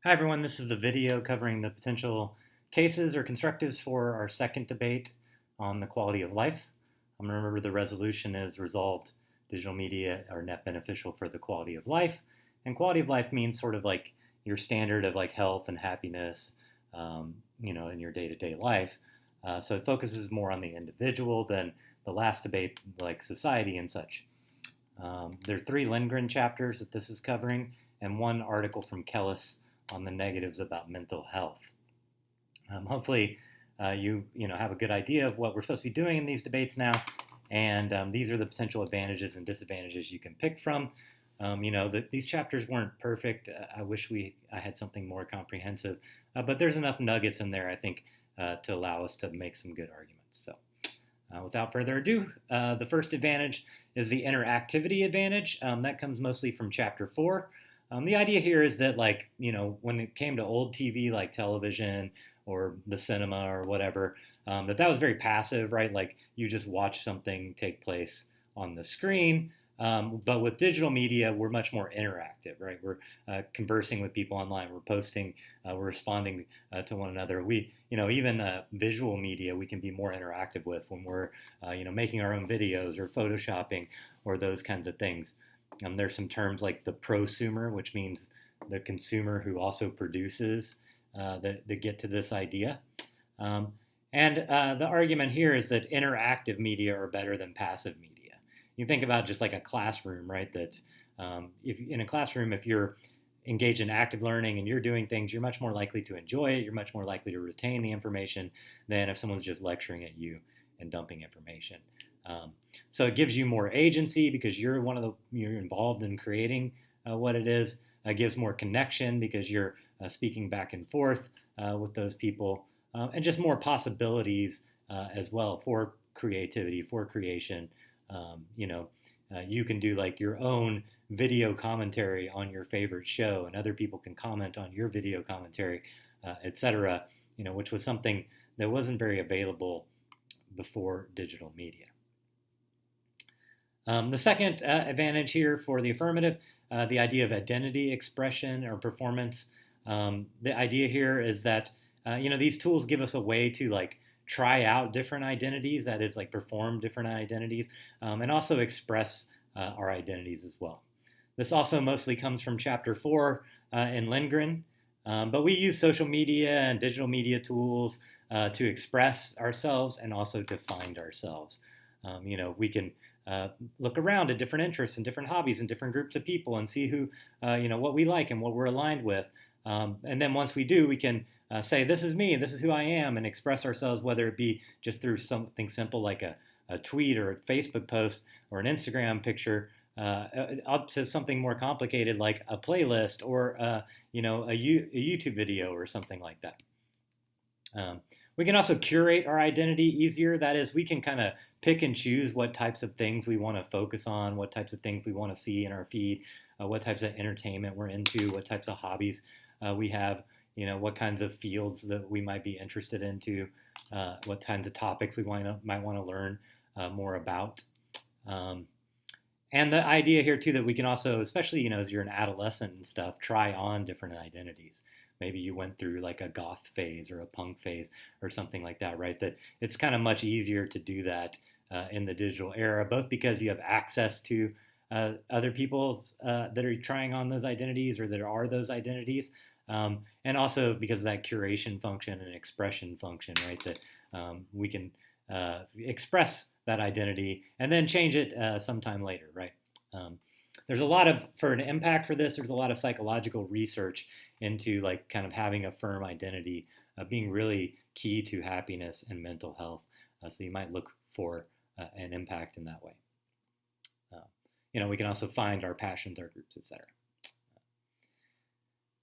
Hi everyone, this is the video covering the potential cases or constructives for our second debate on the quality of life. Remember the resolution is resolved digital media are net beneficial for the quality of life. And quality of life means sort of like your standard of like health and happiness, in your day-to-day life. So it focuses more on the individual than the last debate, like society and such. There are 3 Lindgren chapters that this is covering, and 1 article from Kellis on the negatives about mental health. Hopefully, you have a good idea of what we're supposed to be doing in these debates now, and these are the potential advantages and disadvantages you can pick from. These chapters weren't perfect. I wish I had something more comprehensive, but there's enough nuggets in there, I think, to allow us to make some good arguments. So. Without further ado, the first advantage is the interactivity advantage. That comes mostly from chapter 4. The idea here is that, when it came to old TV, like television or the cinema or whatever, that was very passive, right? Like you just watch something take place on the screen. But with digital media, we're much more interactive, right? We're conversing with people online. We're posting. We're responding to one another. Even visual media, we can be more interactive with when we're, making our own videos or photoshopping or those kinds of things. There's some terms like the prosumer, which means the consumer who also produces that get to this idea. And the argument here is that interactive media are better than passive media. You think about just like a classroom, right? That if in a classroom, if you're engaged in active learning and you're doing things, you're much more likely to enjoy it. You're much more likely to retain the information than if someone's just lecturing at you and dumping information. So it gives you more agency because you're involved in creating what it is. It gives more connection because you're speaking back and forth with those people, and just more possibilities as well for creativity, for creation. You can do like your own video commentary on your favorite show, and other people can comment on your video commentary, etc. Which was something that wasn't very available before digital media. The second advantage here for the affirmative, the idea of identity expression or performance. The idea here is that these tools give us a way to like try out different identities, that is like perform different identities, and also express our identities as well. This also mostly comes from chapter 4 in Lindgren, but we use social media and digital media tools to express ourselves and also to find ourselves. We can look around at different interests and different hobbies and different groups of people and see who, what we like and what we're aligned with. And then once we do, we can say, this is me, this is who I am, and express ourselves, whether it be just through something simple like a tweet or a Facebook post or an Instagram picture, up to something more complicated like a playlist or a YouTube video or something like that. We can also curate our identity easier. That is, we can kind of pick and choose what types of things we want to focus on, what types of things we want to see in our feed, what types of entertainment we're into, what types of hobbies we have, what kinds of fields that we might be interested into, what kinds of topics we might want to learn more about. And the idea here too that we can also, especially as you're an adolescent and stuff, try on different identities. Maybe you went through like a goth phase or a punk phase or something like that, right? That it's kind of much easier to do that in the digital era, both because you have access to other people that are trying on those identities or that are those identities, and also because of that curation function and expression function, right? That we can express that identity and then change it sometime later, right? There's a lot for an impact for this, there's a lot of psychological research into like kind of having a firm identity being really key to happiness and mental health. So you might look for an impact in that way. We can also find our passions, our groups, etc.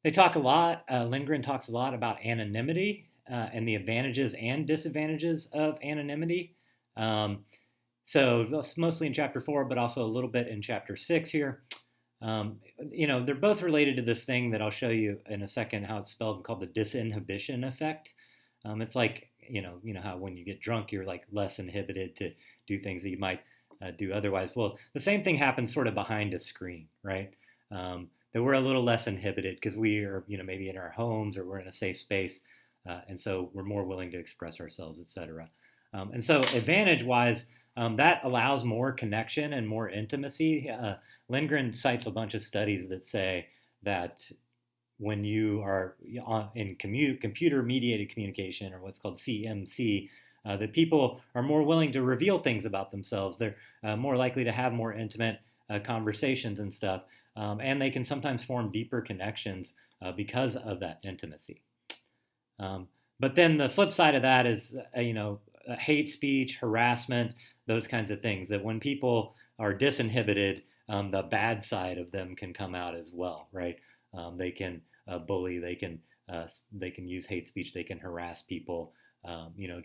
They talk a lot, Lindgren talks a lot about anonymity and the advantages and disadvantages of anonymity. So that's mostly in chapter 4, but also a little bit in chapter 6 here. They're both related to this thing that I'll show you in a second how it's spelled, called the disinhibition effect. It's like, how when you get drunk, you're like less inhibited to do things that you might do otherwise. Well, the same thing happens sort of behind a screen, right? that we're a little less inhibited because we are, maybe in our homes or we're in a safe space, and so we're more willing to express ourselves, etc. And so, advantage-wise, that allows more connection and more intimacy. Lindgren cites a bunch of studies that say that when you are in computer-mediated communication, or what's called CMC, that people are more willing to reveal things about themselves. They're more likely to have more intimate conversations and stuff, and they can sometimes form deeper connections because of that intimacy. But then the flip side of that is, hate speech, harassment, those kinds of things. That when people are disinhibited, the bad side of them can come out as well, right? They can bully, they can use hate speech, they can harass people.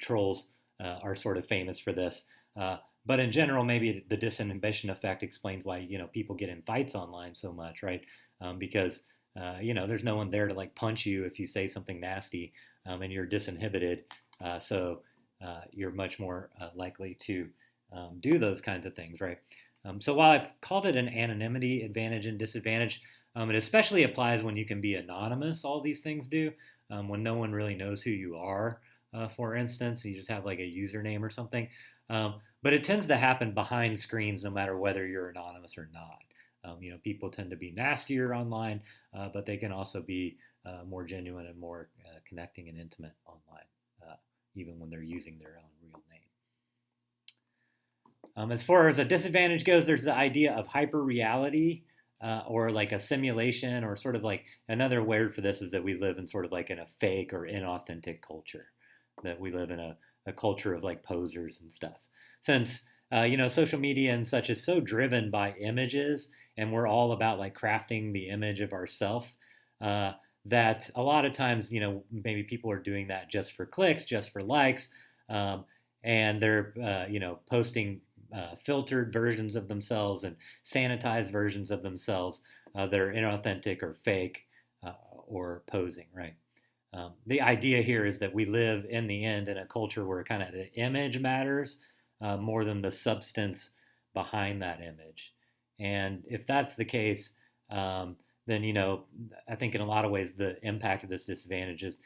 Trolls are sort of famous for this. But in general, maybe the disinhibition effect explains why people get in fights online so much, right? Because there's no one there to like punch you if you say something nasty, and you're disinhibited. So you're much more likely to do those kinds of things, right? So while I called it an anonymity advantage and disadvantage, it especially applies when you can be anonymous. All these things do. When no one really knows who you are, for instance, you just have like a username or something. But it tends to happen behind screens no matter whether you're anonymous or not. People tend to be nastier online, but they can also be more genuine and more connecting and intimate online, even when they're using their own real name. As far as a disadvantage goes, there's the idea of hyperreality, or like a simulation, or sort of like another word for this is that we live in sort of like in a fake or inauthentic culture, that we live in a culture of like posers and stuff. Since social media and such is so driven by images, and we're all about like crafting the image of ourself, that a lot of times, maybe people are doing that just for clicks, just for likes, and they're, posting filtered versions of themselves and sanitized versions of themselves that are inauthentic or fake, or posing, right? The idea here is that we live in the end in a culture where kind of the image matters more than the substance behind that image. And if that's the case, then I think in a lot of ways the impact of this disadvantage is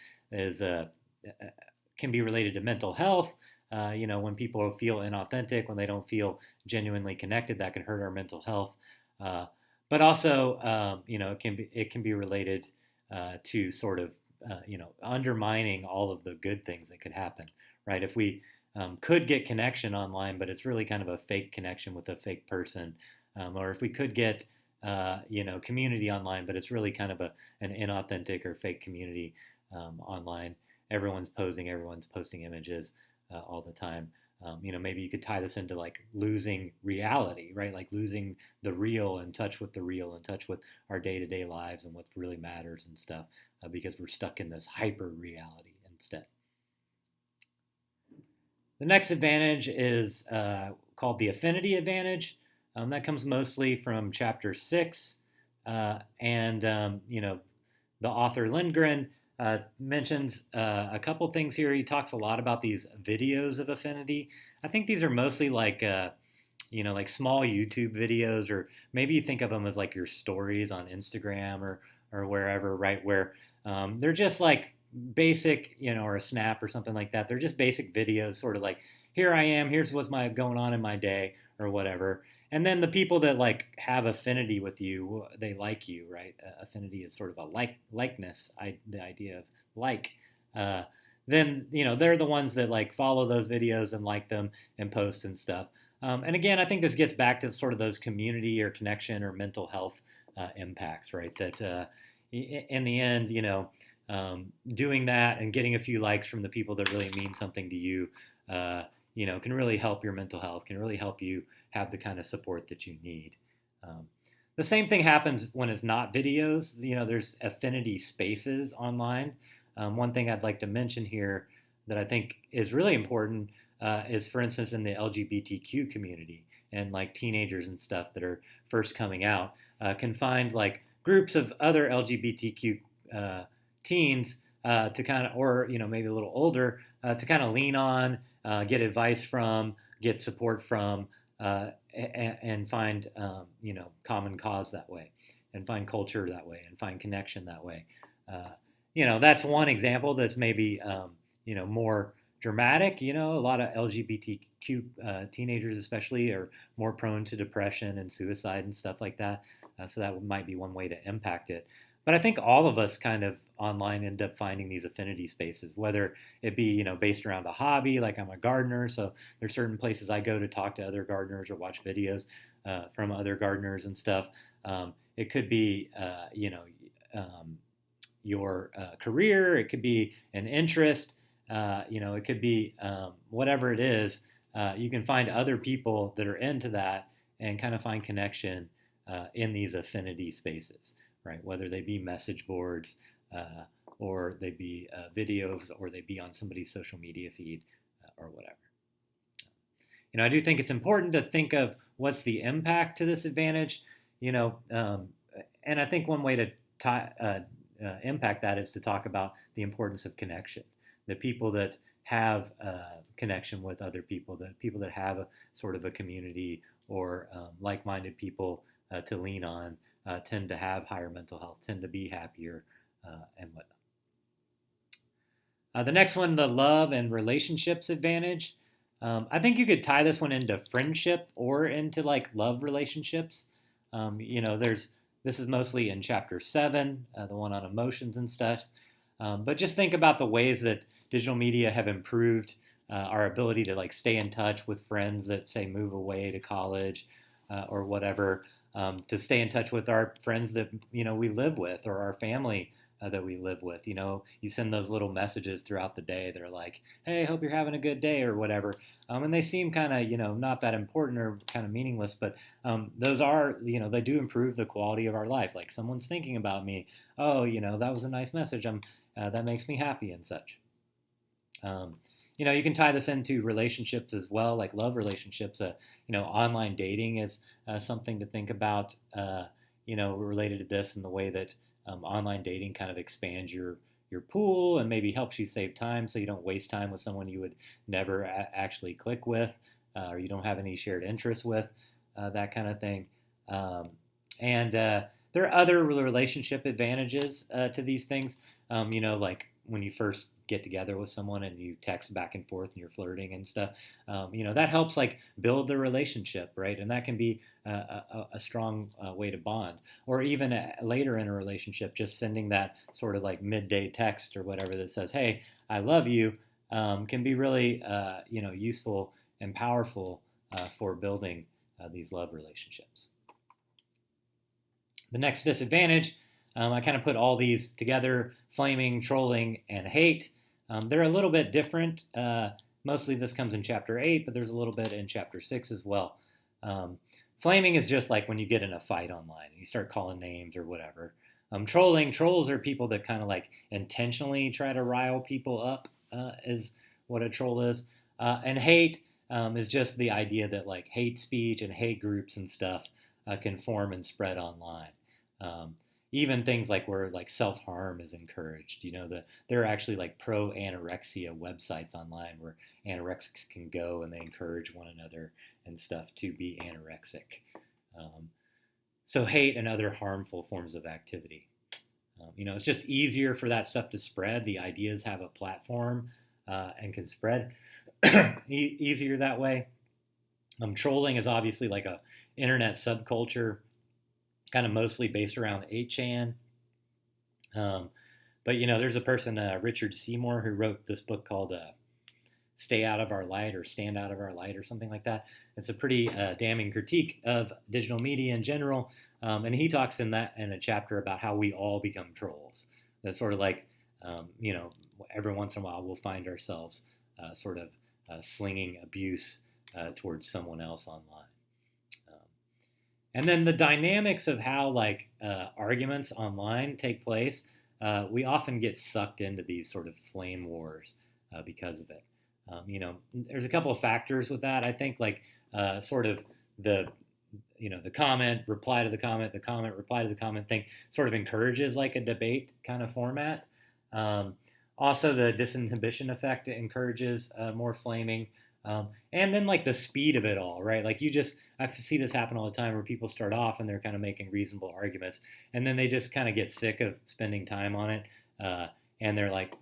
can be related to mental health. When people feel inauthentic, when they don't feel genuinely connected, that can hurt our mental health. But also, it can be related to sort of undermining all of the good things that could happen, right? If we could get connection online, but it's really kind of a fake connection with a fake person, or if we could get community online, but it's really kind of an inauthentic or fake community online. Everyone's posing, everyone's posting images all the time. Maybe you could tie this into like losing reality, right? Like losing the real, in touch with the real, in touch with our day-to-day lives and what really matters and stuff, because we're stuck in this hyper reality instead. The next advantage is called the affinity advantage. That comes mostly from chapter 6, and the author Lindgren mentions a couple things here. He talks a lot about these videos of affinity. I think these are mostly like like small YouTube videos, or maybe you think of them as like your stories on Instagram or wherever, right? Where they're just like basic, or a snap or something like that. They're just basic videos, sort of like, here I am, here's what's going on in my day or whatever. And then the people that like have affinity with you, they like you, right? Affinity is sort of a likeness, the idea of like. Then they're the ones that like follow those videos and like them and post and stuff. And again, I think this gets back to sort of those community or connection or mental health impacts, right? That in the end, doing that and getting a few likes from the people that really mean something to you, can really help your mental health, can really help you have the kind of support that you need. The same thing happens when it's not videos. There's affinity spaces online. One thing I'd like to mention here that I think is really important is, for instance, in the LGBTQ community, and like teenagers and stuff that are first coming out can find like groups of other LGBTQ teens to kind of, or maybe a little older, to kind of lean on, get advice from, get support from, and find common cause that way. and find culture that way and find connection that way. That's one example that's maybe more dramatic. A lot of LGBTQ teenagers, especially, are more prone to depression and suicide and stuff like that. So that might be one way to impact it. But I think all of us kind of online end up finding these affinity spaces, whether it be based around a hobby. Like I'm a gardener, so there's certain places I go to talk to other gardeners or watch videos from other gardeners and stuff. It could be your career. It could be an interest. It could be whatever it is. You can find other people that are into that and kind of find connection in these affinity spaces, right? Whether they be message boards or they be videos or they be on somebody's social media feed or whatever. I do think it's important to think of what's the impact to this advantage, and I think one way to impact that is to talk about the importance of connection. The people that have connection with other people, the people that have a sort of a community or like-minded people to lean on, tend to have higher mental health, tend to be happier, and whatnot. The next one, the love and relationships advantage. I think you could tie this one into friendship or into like love relationships. This is mostly in chapter 7, the one on emotions and stuff. But just think about the ways that digital media have improved our ability to like stay in touch with friends that say move away to college or whatever, to stay in touch with our friends that we live with or our family that we live with. You send those little messages throughout the day. They're like, "Hey, hope you're having a good day" or whatever, and they seem kind of not that important or kind of meaningless, but those are they do improve the quality of our life. Like someone's thinking about me. Oh, that was a nice message. That makes me happy and such. You can tie this into relationships as well, like love relationships. Online dating is something to think about, related to this in the way that online dating kind of expands your pool and maybe helps you save time so you don't waste time with someone you would never actually click with or you don't have any shared interests with, that kind of thing. And there are other relationship advantages to these things, like when you first get together with someone and you text back and forth and you're flirting and stuff, that helps like build the relationship, right? And that can be a strong way to bond. Or even later in a relationship, just sending that sort of like midday text or whatever that says, "Hey, I love you," can be really, useful and powerful for building these love relationships. The next disadvantage, I kind of put all these together: flaming, trolling, and hate. They're a little bit different. Mostly this comes in chapter 8, but there's a little bit in chapter 6 as well. Flaming is just like when you get in a fight online and you start calling names or whatever. Trolls are people that kind of like intentionally try to rile people up, is what a troll is. And hate is just the idea that like hate speech and hate groups and stuff can form and spread online. Even things like where like self-harm is encouraged. There are actually like pro-anorexia websites online where anorexics can go and they encourage one another and stuff to be anorexic. So hate and other harmful forms of activity. It's just easier for that stuff to spread. The ideas have a platform and can spread easier that way. Trolling is obviously like a internet subculture, kind of mostly based around 8chan. But there's a person, Richard Seymour, who wrote this book called Stay Out of Our Light or Stand Out of Our Light or something like that. It's a pretty damning critique of digital media in general. And he talks in a chapter about how we all become trolls. That's sort of like, every once in a while we'll find ourselves sort of slinging abuse towards someone else online. And then the dynamics of how like arguments online take place, we often get sucked into these sort of flame wars because of it. There's a couple of factors with that. I think like sort of the comment, reply to the comment, reply to the comment thing sort of encourages like a debate kind of format. Also, the disinhibition effect encourages more flaming. And then like the speed of it all, right? Like I see this happen all the time where people start off and they're kind of making reasonable arguments, and then they just kind of get sick of spending time on it, uh, and they're like,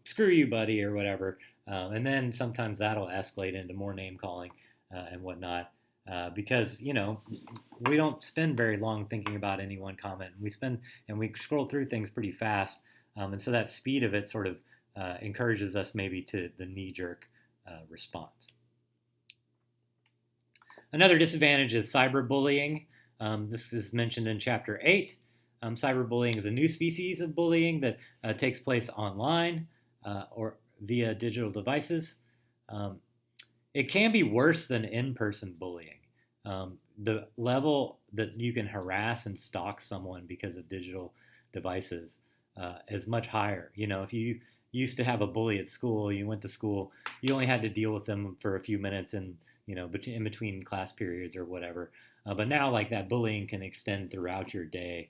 screw you, buddy, or whatever. And then sometimes that'll escalate into more name calling and whatnot, because we don't spend very long thinking about any one comment. We scroll through things pretty fast, and so that speed of it sort of encourages us maybe to the knee-jerk response. Another disadvantage is cyberbullying. This is mentioned in Chapter 8. Cyberbullying is a new species of bullying that takes place online or via digital devices. It can be worse than in-person bullying. The level that you can harass and stalk someone because of digital devices is much higher. If you used to have a bully at school, you went to school, you only had to deal with them for a few minutes and in between class periods or whatever. But now, like, that bullying can extend throughout your day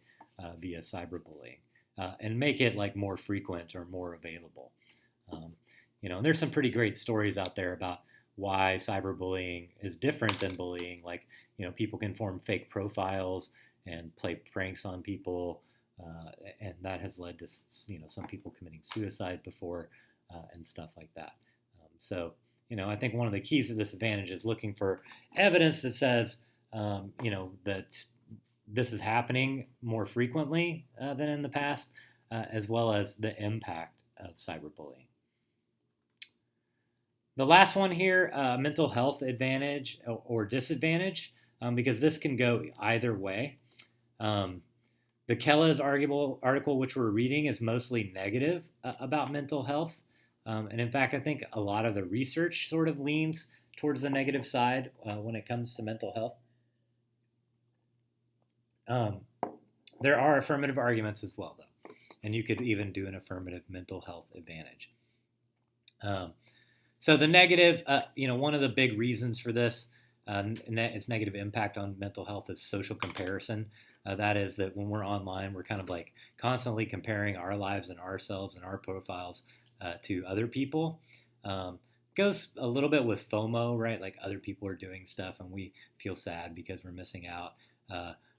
via cyberbullying and make it like more frequent or more available. And there's some pretty great stories out there about why cyberbullying is different than bullying. Like, people can form fake profiles and play pranks on people, and that has led to some people committing suicide before and stuff like that. So I think one of the keys to this advantage is looking for evidence that says that this is happening more frequently than in the past, as well as the impact of cyberbullying. The last one here, mental health advantage or disadvantage, because this can go either way. The Kelle's article, which we're reading, is mostly negative about mental health. And in fact, I think a lot of the research sort of leans towards the negative side when it comes to mental health. There are affirmative arguments as well, though. And you could even do an affirmative mental health advantage. So the negative, one of the big reasons for this, its negative impact on mental health is social comparison. That is that when we're online, we're kind of like constantly comparing our lives and ourselves and our profiles to other people. Goes a little bit with FOMO, right? Like, other people are doing stuff and we feel sad because we're missing out.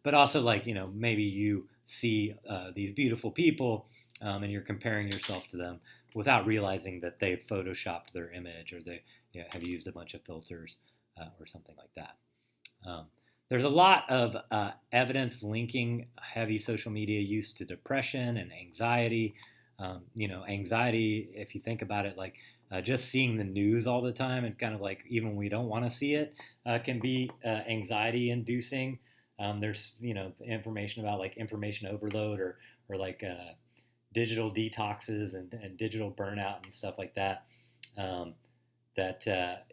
But also, like, maybe you see these beautiful people and you're comparing yourself to them without realizing that they've photoshopped their image or they have used a bunch of filters or something like that. There's a lot of evidence linking heavy social media use to depression and anxiety. Anxiety, if you think about it, like just seeing the news all the time and kind of like even when we don't want to see it can be anxiety inducing. There's information about like information overload or like digital detoxes and digital burnout and stuff like that that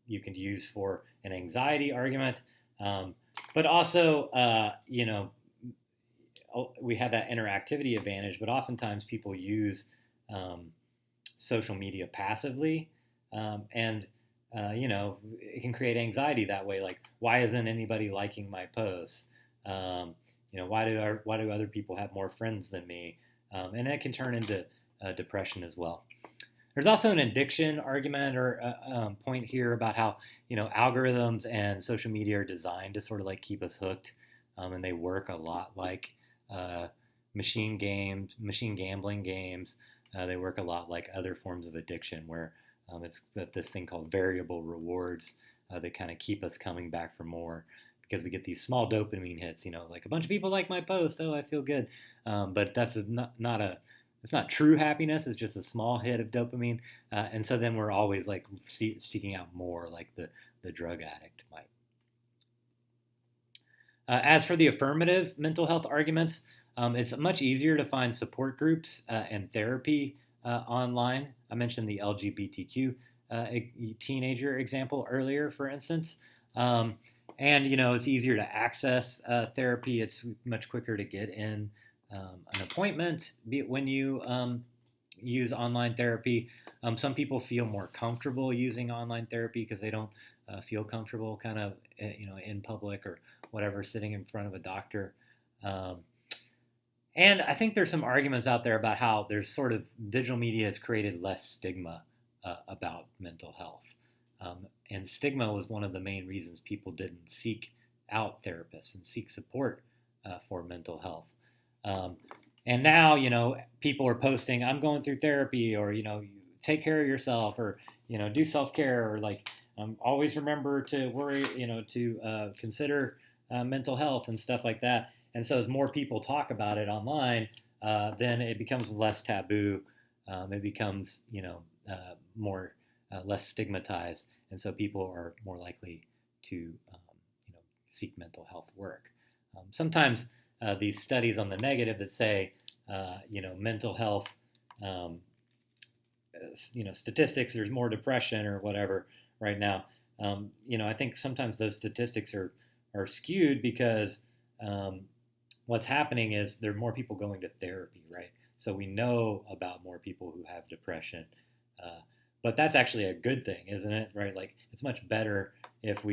you can use for an anxiety argument, but also we have that interactivity advantage, but oftentimes people use social media passively, and it can create anxiety that way. Like, why isn't anybody liking my posts? Why do other people have more friends than me? And that can turn into depression as well. There's also an addiction argument or point here about how algorithms and social media are designed to sort of like keep us hooked, and they work a lot like machine gambling games. They work a lot like other forms of addiction where it's this thing called variable rewards that kind of keep us coming back for more because we get these small dopamine hits. Like a bunch of people like my post, oh, I feel good, but that's it's not true happiness. It's just a small hit of dopamine, and so then we're always like seeking out more, like the drug addict might. As for the affirmative mental health arguments, it's much easier to find support groups and therapy online. I mentioned the LGBTQ teenager example earlier, for instance. And it's easier to access therapy. It's much quicker to get in an appointment when you use online therapy. Some people feel more comfortable using online therapy because they don't feel comfortable kind of in public or whatever, sitting in front of a doctor. And I think there's some arguments out there about how there's sort of digital media has created less stigma about mental health. And stigma was one of the main reasons people didn't seek out therapists and seek support for mental health. And now, people are posting, I'm going through therapy, or, take care of yourself, or, do self-care, or like, always remember to worry, to consider mental health and stuff like that. And so as more people talk about it online, then it becomes less taboo. It becomes, more less stigmatized, and so people are more likely to, seek mental health work. Sometimes these studies on the negative that say, mental health, statistics, there's more depression or whatever right now. I think sometimes those statistics are skewed because what's happening is there are more people going to therapy, right? So we know about more people who have depression. But that's actually a good thing, isn't it? Right? Like, it's much better if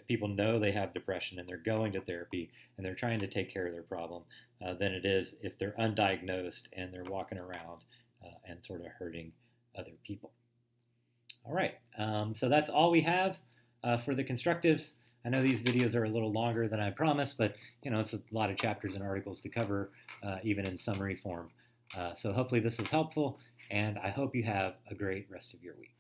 people know they have depression and they're going to therapy and they're trying to take care of their problem, than it is if they're undiagnosed and they're walking around and sort of hurting other people. All right. So that's all we have for the Constructives. I know these videos are a little longer than I promised, but it's a lot of chapters and articles to cover, even in summary form. So hopefully this was helpful, and I hope you have a great rest of your week.